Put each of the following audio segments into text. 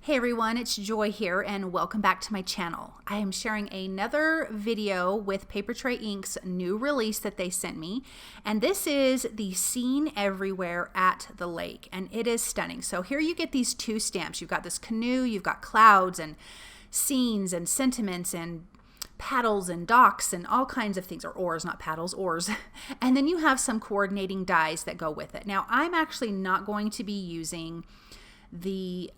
Hey everyone, it's Joy here and welcome back to my channel. I am sharing another video with Papertrey Inc.'s new release that they sent me, and this is the Scene Everywhere at the Lake, and it is stunning. So here you get these two stamps. You've got this canoe, you've got clouds and scenes and sentiments and paddles and docks and all kinds of things, or oars, not paddles, oars. And then you have some coordinating dies that go with it. Now I'm actually not going to be using the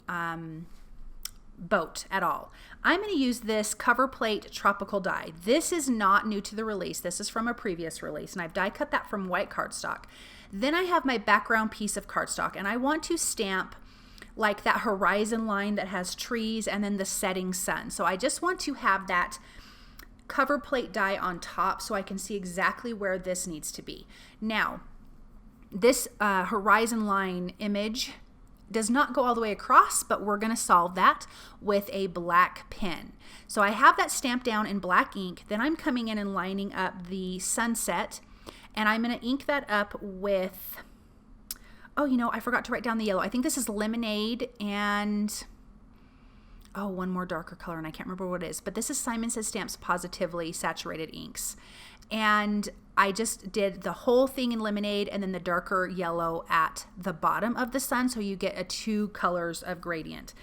boat at all. I'm going to use this cover plate tropical die. This is not new to the release. This is from a previous release, and I've die cut that from white cardstock. Then I have my background piece of cardstock, and I want to stamp like that horizon line that has trees and then the setting sun. So I just want to have that cover plate die on top so I can see exactly where this needs to be. Now, this horizon line image does not go all the way across, but we're going to solve that with a black pen. So I have that stamped down in black ink. Then I'm coming in and lining up the sunset, and I'm going to ink that up with, oh, you know, I forgot to write down the yellow. I think this is Lemonade and, oh, one more darker color, and I can't remember what it is, but this is Simon Says Stamps Positively Saturated Inks. And I just did the whole thing in Lemonade and then the darker yellow at the bottom of the sun, so you get a two colors of gradient.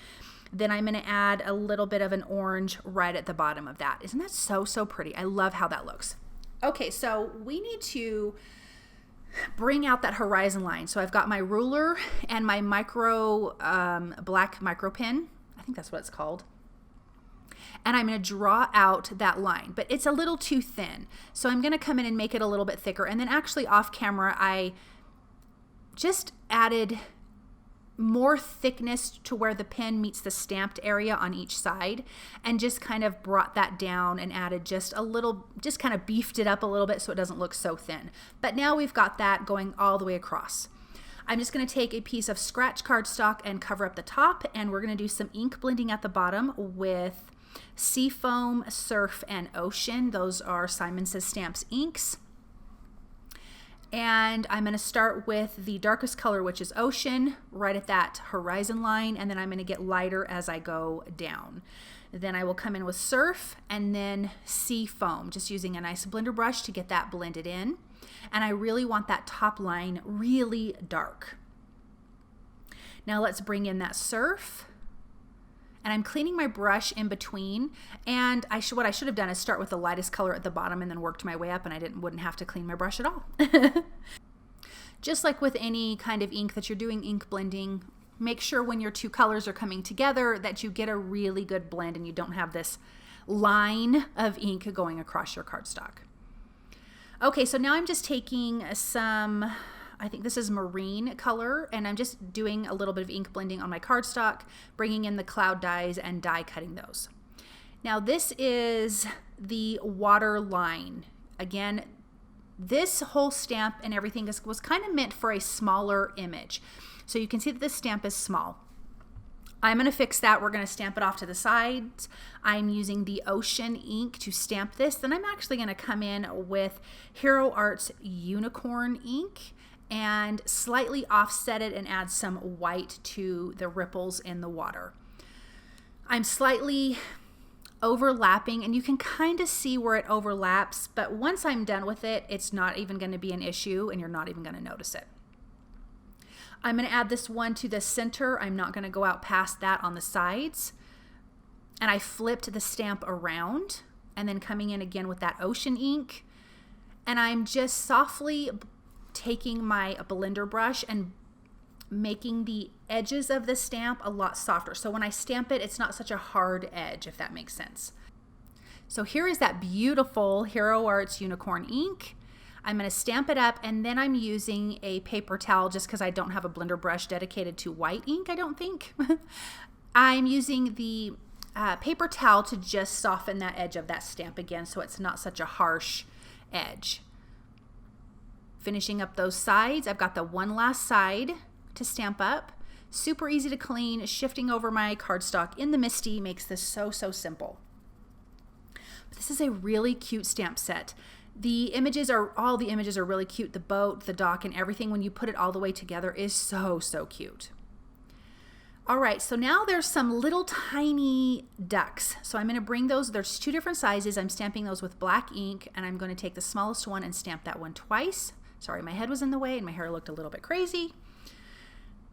Then I'm going to add a little bit of an orange right at the bottom of that. Isn't that so pretty? I love how that looks. Okay, so we need to bring out that horizon line. So I've got my ruler and my black micro pen. I think that's what it's called. And I'm going to draw out that line, but it's a little too thin. So I'm going to come in and make it a little bit thicker. And then actually off camera, I just added more thickness to where the pen meets the stamped area on each side, and just kind of brought that down and added just a little, just kind of beefed it up a little bit so it doesn't look so thin. But now we've got that going all the way across. I'm just going to take a piece of scratch cardstock and cover up the top, and we're going to do some ink blending at the bottom with Seafoam, Surf, and Ocean. Those are Simon Says Stamps inks. And I'm going to start with the darkest color, which is Ocean, right at that horizon line, and then I'm going to get lighter as I go down. Then I will come in with Surf and then Seafoam, just using a nice blender brush to get that blended in. And I really want that top line really dark. Now let's bring in that Surf. And I'm cleaning my brush in between, and what I should have done is start with the lightest color at the bottom and then worked my way up, and I wouldn't have to clean my brush at all. Just like with any kind of ink that you're doing ink blending, make sure when your two colors are coming together that you get a really good blend and you don't have this line of ink going across your cardstock. Okay, so now I'm just taking some, I think this is marine color, and I'm just doing a little bit of ink blending on my cardstock, bringing in the cloud dies and die cutting those. Now this is the water line. Again, this whole stamp and everything was kind of meant for a smaller image. So you can see that this stamp is small. I'm going to fix that. We're going to stamp it off to the sides. I'm using the Ocean ink to stamp this. Then I'm actually going to come in with Hero Art's Unicorn ink and slightly offset it and add some white to the ripples in the water. I'm slightly overlapping, and you can kind of see where it overlaps, but once I'm done with it, it's not even going to be an issue and you're not even going to notice it. I'm going to add this one to the center. I'm not going to go out past that on the sides. And I flipped the stamp around, and then coming in again with that Ocean ink, and I'm just softly taking my blender brush and making the edges of the stamp a lot softer. So when I stamp it, it's not such a hard edge, if that makes sense. So here is that beautiful Hero Arts Unicorn ink. I'm going to stamp it up, and then I'm using a paper towel just because I don't have a blender brush dedicated to white ink, I don't think. I'm using the paper towel to just soften that edge of that stamp again so it's not such a harsh edge. Finishing up those sides, I've got the one last side to stamp up. Super easy to clean. Shifting over my cardstock in the MISTI makes this so simple. But this is a really cute stamp set. All the images are really cute. The boat, the dock, and everything, when you put it all the way together, is so cute. All right, so now there's some little tiny ducks. So I'm gonna bring those, there's 2 different sizes. I'm stamping those with black ink, and I'm gonna take the smallest one and stamp that one twice. Sorry, my head was in the way and my hair looked a little bit crazy.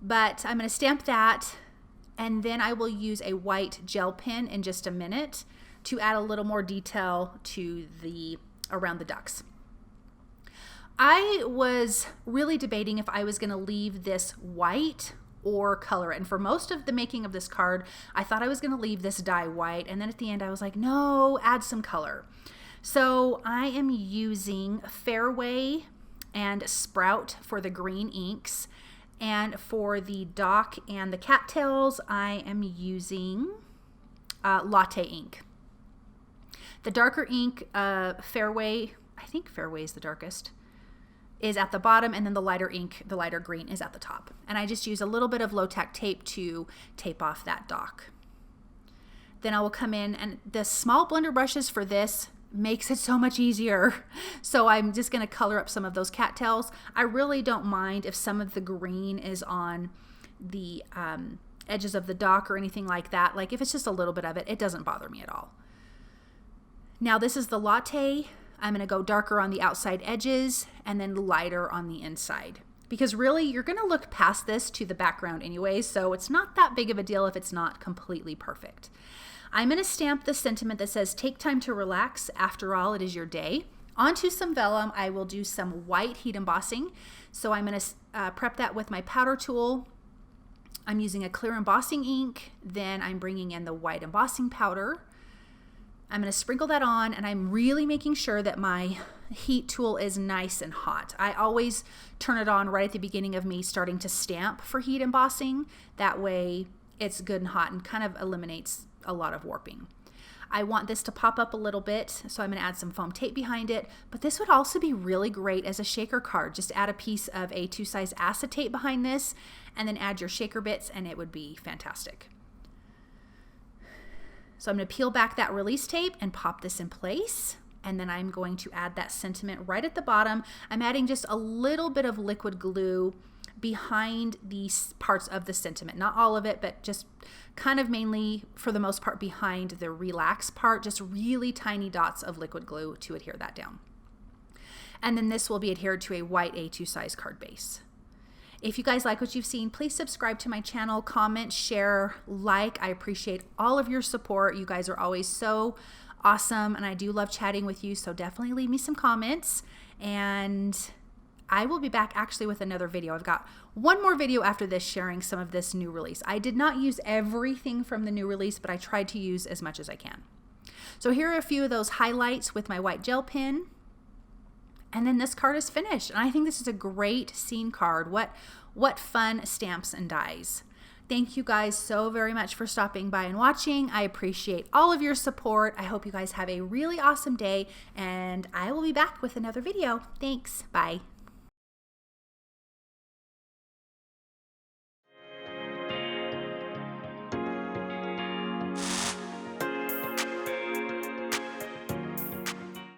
But I'm gonna stamp that, and then I will use a white gel pen in just a minute to add a little more detail to around the ducks. I was really debating if I was gonna leave this white or color it. And for most of the making of this card, I thought I was going to leave this die white. And then at the end, I was like, no, add some color. So I am using Fairway and Sprout for the green inks. And for the dock and the cattails, I am using Latte ink. The darker ink, Fairway, I think Fairway is the darkest, is at the bottom, and then the lighter ink, the lighter green, is at the top. And I just use a little bit of low-tack tape to tape off that dock. Then I will come in, and the small blender brushes for this makes it so much easier. So I'm just gonna color up some of those cattails. I really don't mind if some of the green is on the edges of the dock or anything like that. Like if it's just a little bit of it, it doesn't bother me at all. Now this is the Latte. I'm going to go darker on the outside edges and then lighter on the inside, because really you're going to look past this to the background anyway, so it's not that big of a deal if it's not completely perfect. I'm going to stamp the sentiment that says, take time to relax, after all it is your day. Onto some vellum, I will do some white heat embossing. So I'm going to prep that with my powder tool. I'm using a clear embossing ink, then I'm bringing in the white embossing powder. I'm going to sprinkle that on, and I'm really making sure that my heat tool is nice and hot. I always turn it on right at the beginning of me starting to stamp for heat embossing. That way it's good and hot and kind of eliminates a lot of warping. I want this to pop up a little bit, so I'm going to add some foam tape behind it, but this would also be really great as a shaker card. Just add a piece of A2 size acetate behind this, and then add your shaker bits, and it would be fantastic. So I'm going to peel back that release tape and pop this in place, and then I'm going to add that sentiment right at the bottom. I'm adding just a little bit of liquid glue behind these parts of the sentiment, not all of it, but just kind of mainly for the most part behind the relax part, just really tiny dots of liquid glue to adhere that down. And then this will be adhered to a white A2 size card base. If you guys like what you've seen, please subscribe to my channel, comment, share, like. I appreciate all of your support. You guys are always so awesome, and I do love chatting with you, so definitely leave me some comments, and I will be back actually with another video. I've got one more video after this sharing some of this new release. I did not use everything from the new release, but I tried to use as much as I can. So here are a few of those highlights with my white gel pen. And then this card is finished. And I think this is a great scene card. What fun stamps and dies. Thank you guys so very much for stopping by and watching. I appreciate all of your support. I hope you guys have a really awesome day, and I will be back with another video. Thanks. Bye.